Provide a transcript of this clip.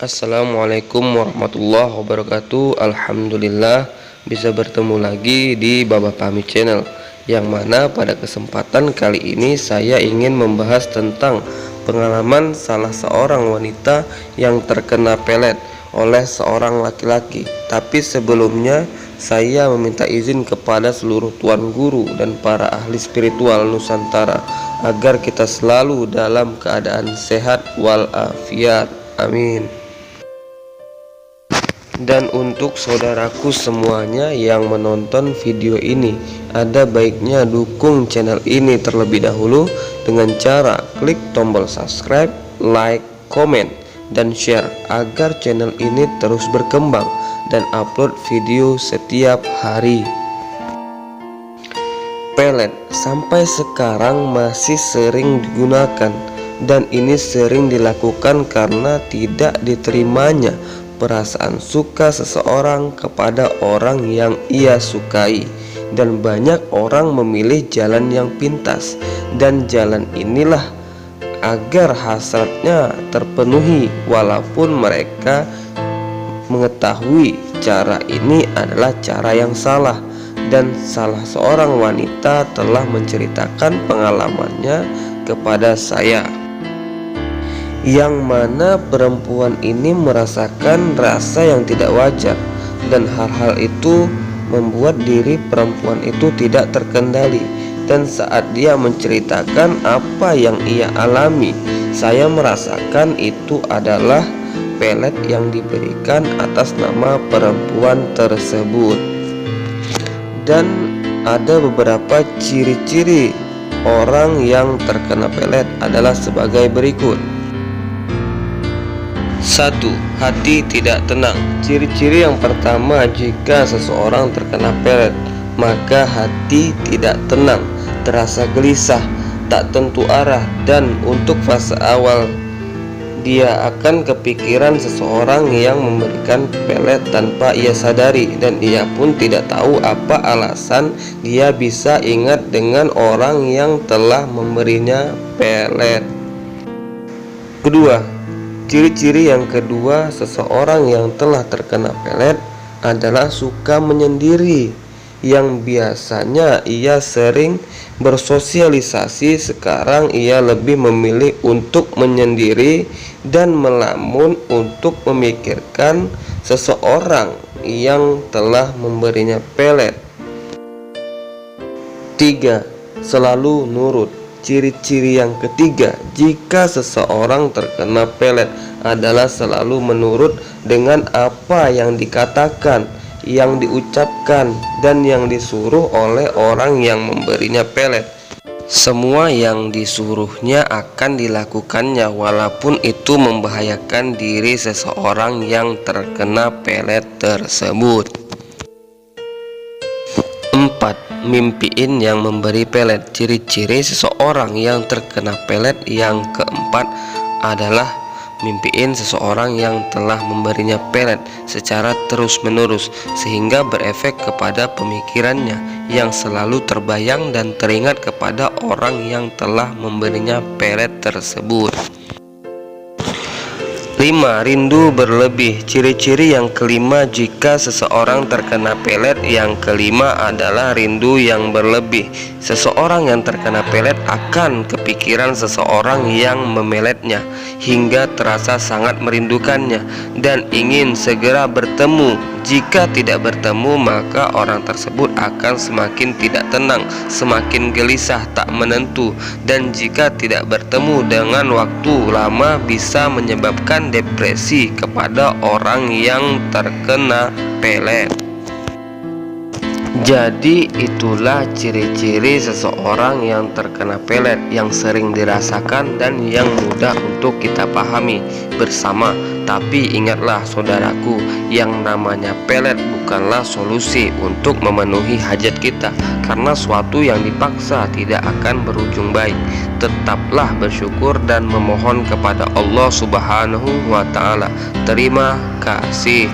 Assalamualaikum warahmatullahi wabarakatuh. Alhamdulillah bisa bertemu lagi di Baba Pami Channel, yang mana pada kesempatan kali ini saya ingin membahas tentang pengalaman salah seorang wanita yang terkena pelet oleh seorang laki-laki. Tapi sebelumnya saya meminta izin kepada seluruh tuan guru dan para ahli spiritual Nusantara agar kita selalu dalam keadaan sehat walafiat. Amin. Dan untuk saudaraku semuanya yang menonton video ini, ada baiknya dukung channel ini terlebih dahulu dengan cara klik tombol subscribe, like, komen, dan share agar channel ini terus berkembang dan upload video setiap hari. Pelet sampai sekarang masih sering digunakan, dan ini sering dilakukan karena tidak diterimanya perasaan suka seseorang kepada orang yang ia sukai, dan banyak orang memilih jalan yang pintas, dan jalan inilah agar hasratnya terpenuhi walaupun mereka mengetahui cara ini adalah cara yang salah. Dan salah seorang wanita telah menceritakan pengalamannya kepada saya, yang mana perempuan ini merasakan rasa yang tidak wajar, dan hal-hal itu membuat diri perempuan itu tidak terkendali. Dan saat dia menceritakan apa yang ia alami, saya merasakan itu adalah pelet yang diberikan atas nama perempuan tersebut. Dan ada beberapa ciri-ciri orang yang terkena pelet adalah sebagai berikut. 1. Hati tidak tenang. Ciri-ciri yang pertama, jika seseorang terkena pelet, maka hati tidak tenang, terasa gelisah, tak tentu arah, dan untuk fase awal dia akan kepikiran seseorang yang memberikan pelet tanpa ia sadari, dan ia pun tidak tahu apa alasan dia bisa ingat dengan orang yang telah memberinya pelet. Kedua, ciri-ciri yang kedua seseorang yang telah terkena pelet adalah suka menyendiri, yang biasanya ia sering bersosialisasi, sekarang ia lebih memilih untuk menyendiri dan melamun untuk memikirkan seseorang yang telah memberinya pelet. 3. Selalu nurut. Ciri-ciri yang ketiga jika seseorang terkena pelet adalah selalu menurut dengan apa yang dikatakan, yang diucapkan, dan yang disuruh oleh orang yang memberinya pelet. Semua yang disuruhnya akan dilakukannya walaupun itu membahayakan diri seseorang yang terkena pelet tersebut. 4. Mimpiin yang memberi pelet. Ciri-ciri seseorang yang terkena pelet yang keempat adalah mimpiin seseorang yang telah memberinya pelet secara terus-menerus, sehingga berefek kepada pemikirannya yang selalu terbayang dan teringat kepada orang yang telah memberinya pelet tersebut. 5. Rindu berlebih. Ciri-ciri yang kelima jika seseorang terkena pelet yang kelima adalah rindu yang berlebih. Seseorang yang terkena pelet akan kepikiran seseorang yang memeletnya hingga terasa sangat merindukannya dan ingin segera bertemu. Jika tidak bertemu, maka orang tersebut akan semakin tidak tenang, semakin gelisah, tak menentu, dan jika tidak bertemu dengan waktu lama bisa menyebabkan depresi kepada orang yang terkena pelet. Jadi itulah ciri-ciri seseorang yang terkena pelet yang sering dirasakan dan yang mudah untuk kita pahami bersama. Tapi ingatlah saudaraku, yang namanya pelet bukanlah solusi untuk memenuhi hajat kita, karena suatu yang dipaksa tidak akan berujung baik. Tetaplah bersyukur dan memohon kepada Allah Subhanahu wa Ta'ala. Terima kasih.